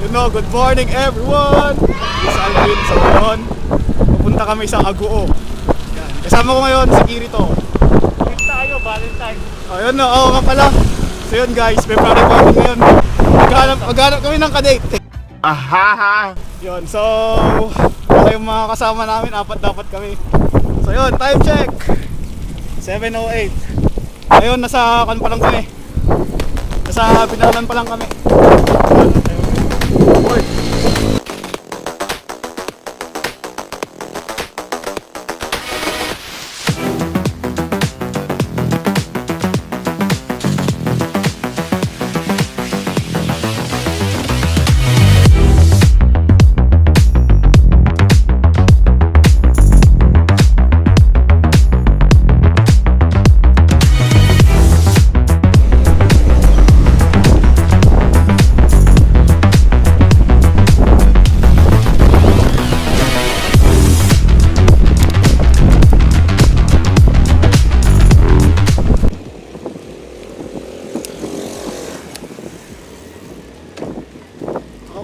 Good morning everyone! It's Alvin sa ngayon. Pupunta kami sa Aguo. Yan. Kasama ko ngayon si Kirito. Gift tayo, Valentine. Ayun no, oo nga pala. So yun guys, may party party ngayon. Maghanap kami ng kadate. Ahaha! Yun, so wala yung mga kasama namin, apat dapat kami. So yun, time check 7:08. Ayun, nasa kan pa lang kami. Nasa Binalan pa lang kami.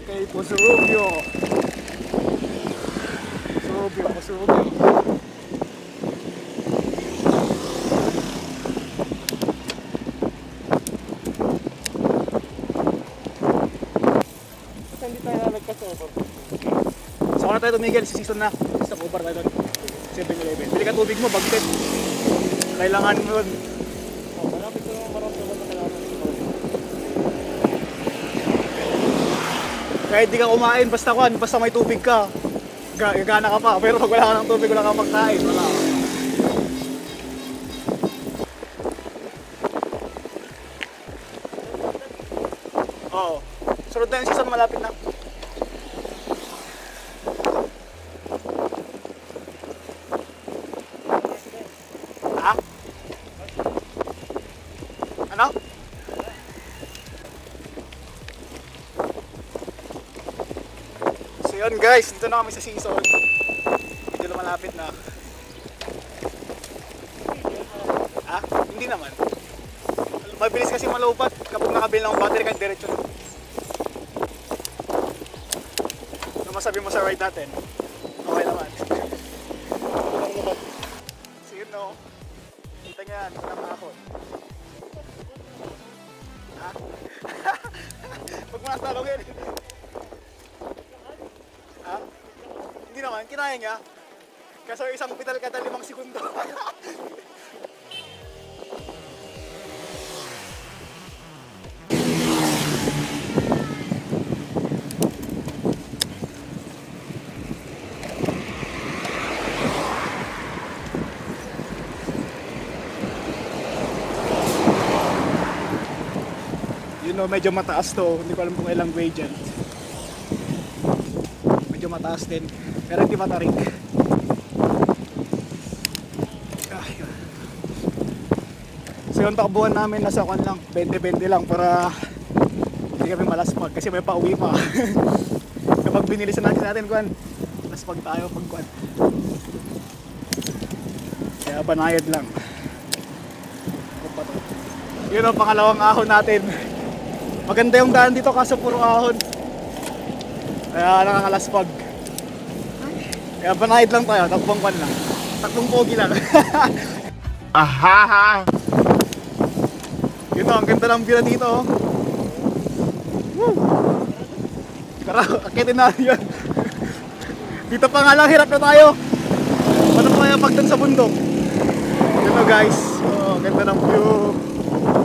Okay, Posurubio. Posurubio. Basta hindi tayo nagka-sober. Saka na tayo tumigil, season na. Stop over tayo doon. 7-Eleven. Bili ka tubig mo, bagtit. Kailangan mo yun. Oh, malapit ko naman maramdaman na kailangan ng sober. Kahit di ka kumain, basta may tubig ka. Gagana ka pa, pero pag wala ka ng tubig, wala kang magkain. Wala. Oo. Sunod na yung season, malapit na. Ha? Ano? So yun guys, dito na kami sa season. Medyo malapit na. Ha? Hindi naman. Mabilis kasi malupat kapag nakabili ng battery kahit diretso na. Ano masabi mo sa ride natin? Okay naman. So yun no. Kita nyo yan, ito na maakot. Ha? Huwag mo nasalungin. Ha? Hindi naman, kinaya niya. Kaso isang pedal kada 5 segundo. You know, medyo mataas to. Hindi ko alam kung ilang gradient. Medyo mataas din. Pero hindi matarik. So yung takbuhan namin nasa kwan lang, 20-20 lang para hindi kami malaspag kasi may pauwi pa. Kapag binilisan natin kwan, laspag tayo pag kwan. Kaya banayad lang. Yun ang pangalawang ahon natin. Maganda yung daan dito kaso puro ahon. Kaya nakakalaspag. Kaya banayad lang tayo, takbong kwan lang. Takbong pogi lang. Ahaha! Yun o, ang ganda ng view na dito. Woo! Tara, akitin natin yan. Dito pa nga lang, hirap na tayo. Paano pa kaya pagdan sa bundok? Yun o guys, oh, ganda ng view.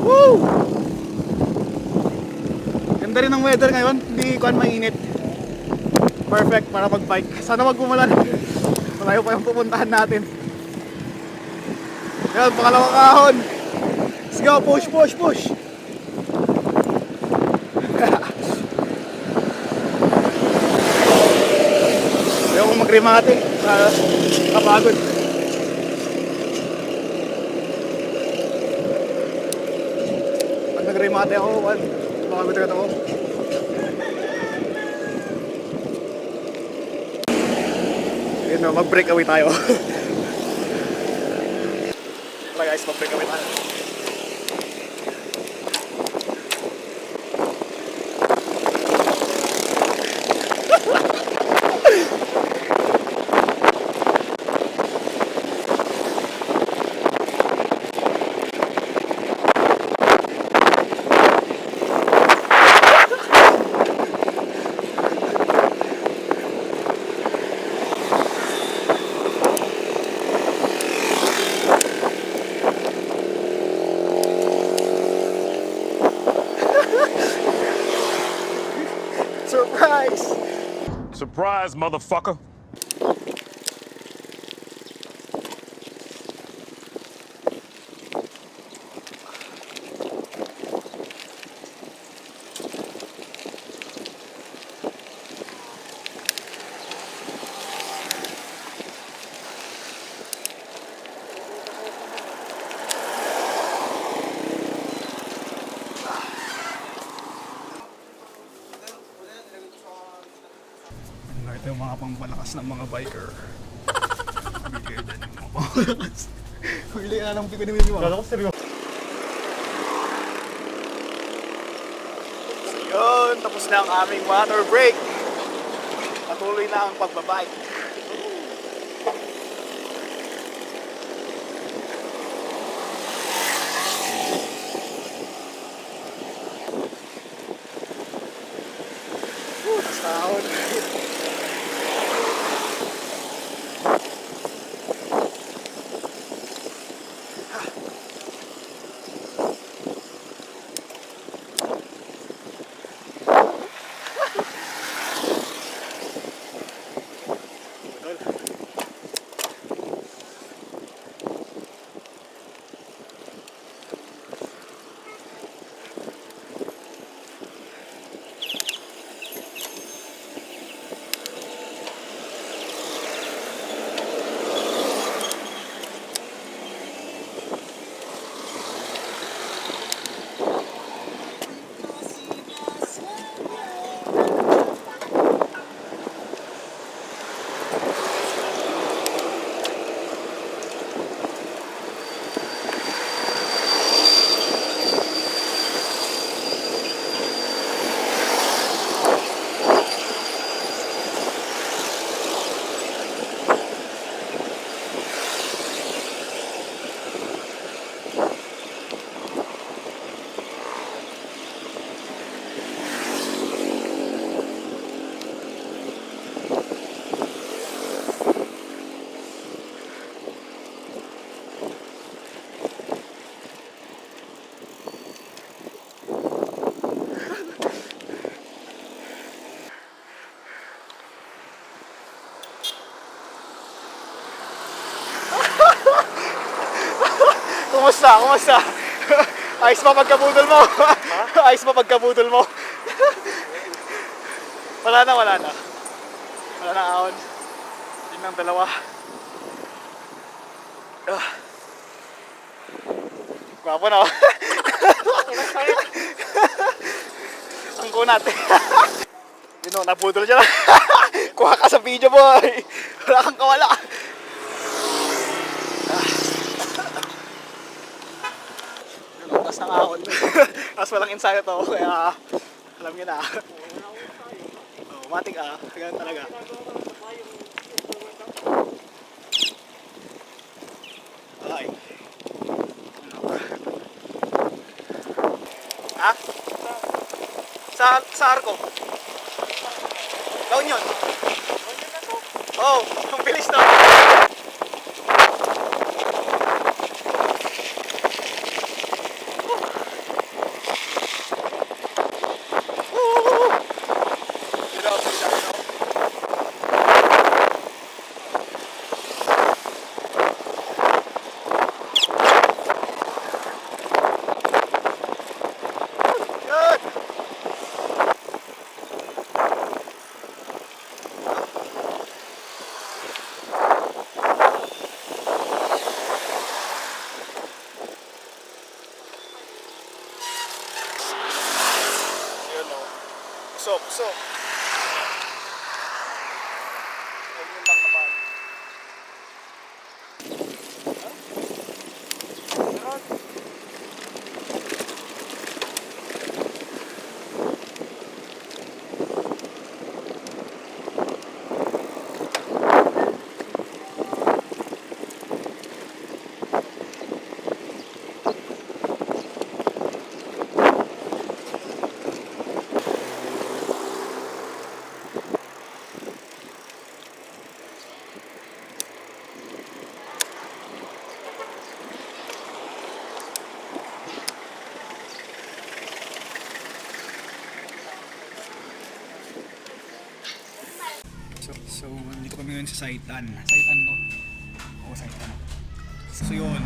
Woo! Ganda rin ng weather ngayon, hindi kuan mainit. Perfect para mag-bike. Sana wag umulan. Malayo pa yung pupuntahan natin. Yan, pangalawang ahon. Let's go, push, push, push. Ayaw ko mag-remate. Kapagod. Pag nag-remate ako, kapagod agad ako. Yun o, mag-breakaway tayo. Tara guys, mag-breakaway tayo. Surprise! Surprise, motherfucker. Ito yung mga pampalakas ng mga biker. Bigay dyan yung mga pampalakas. Huli ka na ng pipinimim mo. Kala ko seryoso. So yun, tapos na ang aming water break. Patuloy na ang pagbabike. Sahod. Kumusta? Kumusta? Ayos ba pagkabudol mo? Ayos ba pagkabudol mo? Wala na, wala na. Wala na ahon. Yun ang dalawa. Gwapo na. Ang kunat. Yun o, nabudol siya. Kuha ka sa video, boy. Wala kang kawala. Tapos ng ahon. Tapos walang ensayo to. Kaya alam nyo na. Oh, matik ganun talaga. Ay. Ha? Sa arko. Down yun. Oh, ang bilis na. Puso. Ganyan lang naman. So dito kami ngayon sa Saitan. Saitan to. Oo, Saitan. So yun,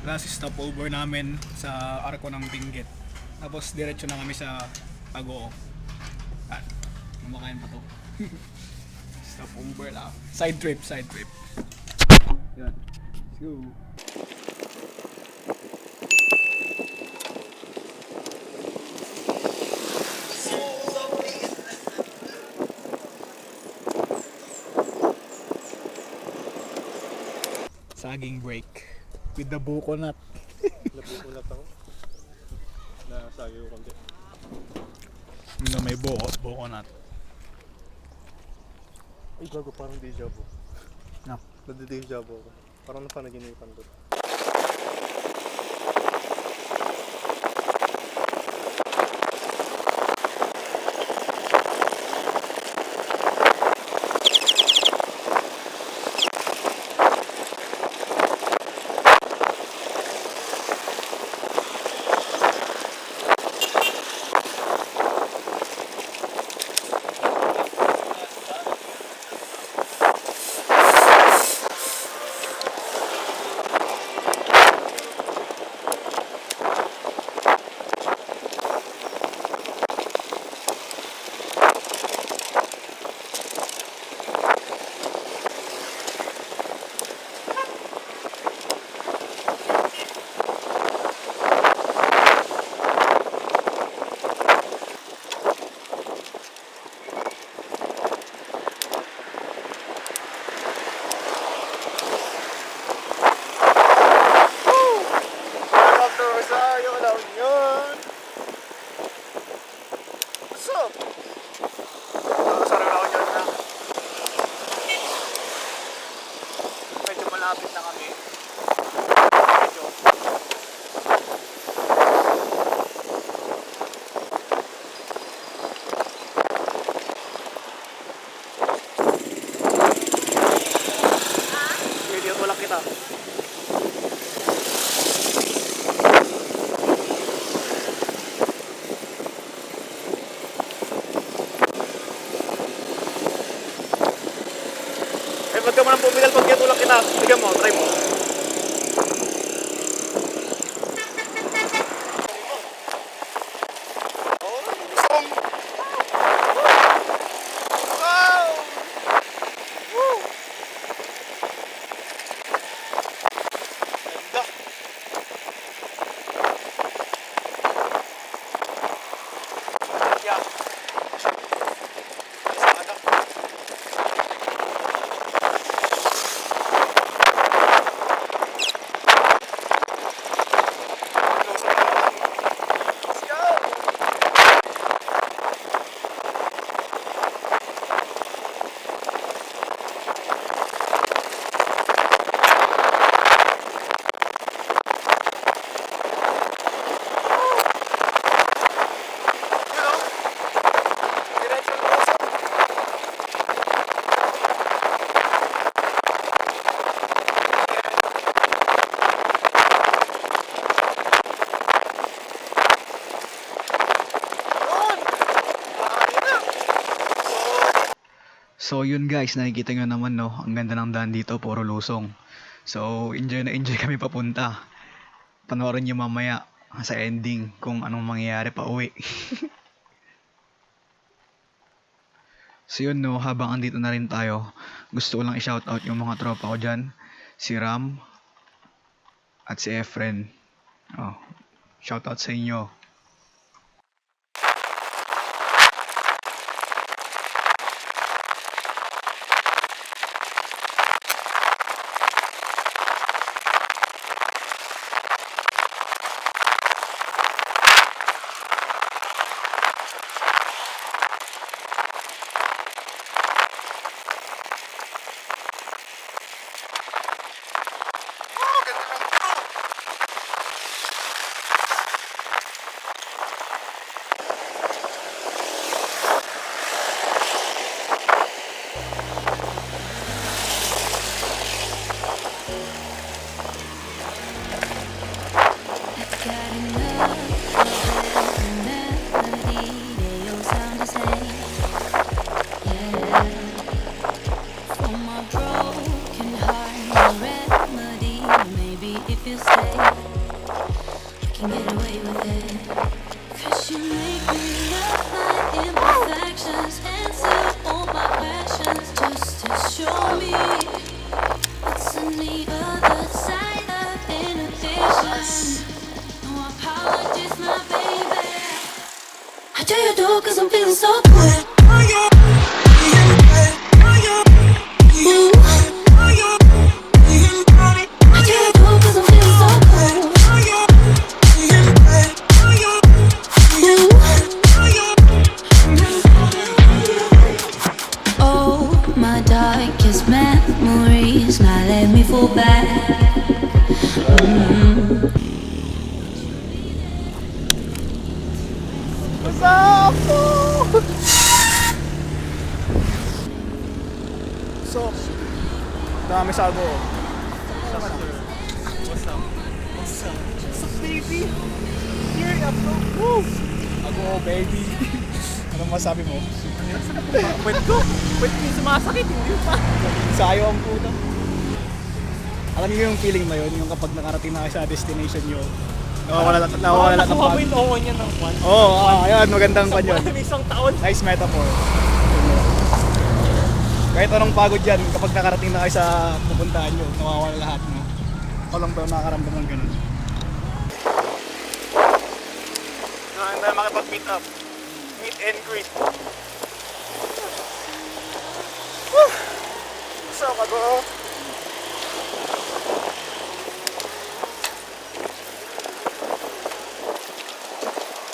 last stopover namin sa arko ng Benguet. Tapos diretso na kami sa Agoo. Kumakain pa to. Stopover lang. Side trip. Yan. Let's go. Saging break with the buko nut. Nabukulat ako. Nasagi ko konti. Na may buko nut. Ay, gago, parang deja vu. No. Nade-deja vu ako. Parang napanaginipan ko. Malapit na kami. Medyo tulak kita. Wag ka mo nang pumigal pag tulak kita. Tignan mo, try mo. So yun guys, nakikita nyo naman no, ang ganda ng daan dito, puro lusong. So enjoy na enjoy kami papunta. Panoorin nyo mamaya sa ending kung anong mangyayari pa uwi. So yun no, habang andito na rin tayo, gusto ko lang i-shoutout yung mga tropa ko dyan. Si Ram at si Efren. Oh, shoutout sa inyo. do you do? 'Cause I'm feeling so good. Ooh. What do you do? 'Cause I'm feeling so good. Ooh. Oh, my darkest memories now let me fall back. Sakto! So, dami sago. What's up? What's up, baby? Here up, bro. Woo! Ako, baby. Anong masabi mo? Pwede ko yung sumasakit, hindi pa. Sayo ang puta. Alam niyo yung feeling na yun, yung kapag nakarating na kayo sa destination nyo, nawawala lahat ng Nakuha mo pagod. yung owan niya ng one. Oo, ayan, magandang pan yun. Isang taon. Nice metaphor. Kahit anong pagod yan, kapag nakarating na kayo sa pupuntahan nyo, nawawala lahat, no? Ako lang ba nakakaramdam ng ganun? Hindi tayo makipag-meet up. Meet and greet. Woo! So, bago.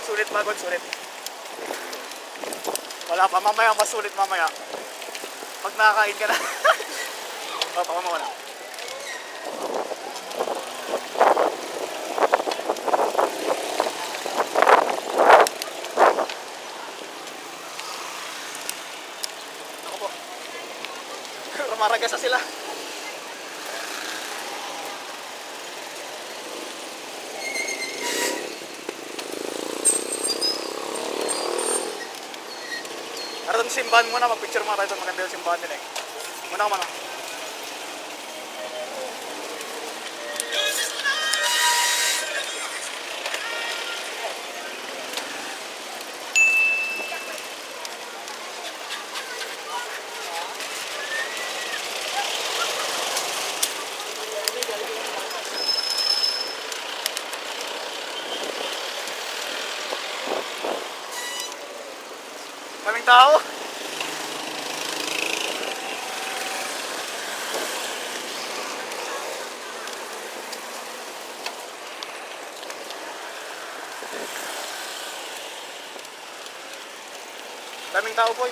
Sulit pagod, sulit. Wala pa, mamaya masulit mamaya. Pag nakakain ka na. Baka mawala. Ako po. Rumaragas na sila. Tara doon sa simbahan muna, mag-picture muna tayo doon. Maganda yung simbahan nila eh. Muna ka muna. Kaming tao. Daming tao, boy.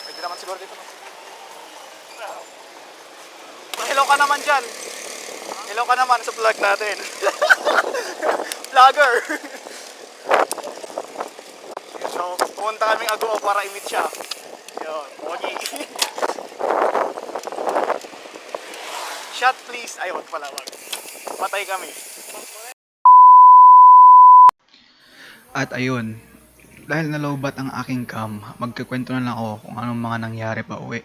Pwede naman siguro dito. Hello ka naman dyan. Hello ka naman sa vlog natin. Vlogger. So, pumunta kaming Agoo para i-meet siya. Yun, pogi. Shot please. Ay, wag pala, wag. Patay kami. At ayun, dahil nalobat ang aking cam, magkikwento na lang ako kung anong mga nangyari pa uwi.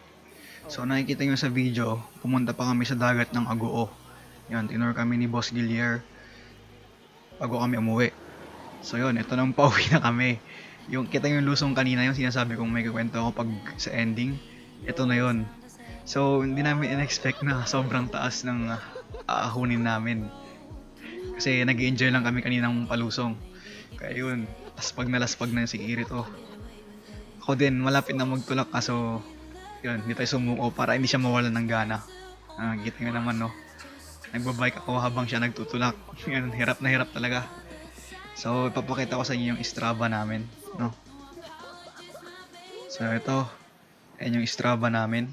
So nakikita nyo sa video, pumunta pa kami sa dagat ng Agoo. Yun, tinur kami ni Boss Gillier bago kami umuwi. So yun, ito nang pauwi na kami. Yung kita yung lusong kanina, yung sinasabi kong may kikwento ako pag sa ending, ito na yun. So hindi namin in-expect na sobrang taas ng aahunin namin. Kasi nag-enjoy lang kami kaninang palusong. Kaya yun, laspag na laspag na si Kirito. Ako din, malapit na magtulak kaso yun, hindi tayo sumuko para hindi siya mawalan ng gana. Kita nga naman, no? Nagbabike ako habang siya nagtutulak. Yun, hirap na hirap talaga. So, ipapakita ko sa inyo yung Strava namin, no? So, ito. Ayan yung Strava namin.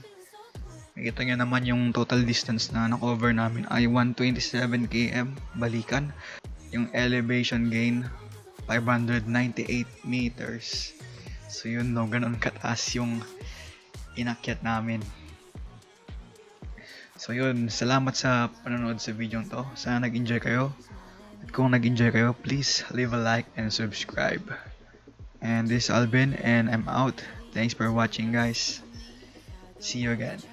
Nakita nyo naman yung total distance na na-cover namin ay 127 km balikan. Yung elevation gain, 598 meters. So, yun, no? Ganun kataas yung inakyat namin. So yun, salamat sa panonood sa video to. Sana nag-enjoy kayo. At kung nag-enjoy kayo, please leave a like and subscribe. And this is Alvin and I'm out. Thanks for watching, guys. See you again.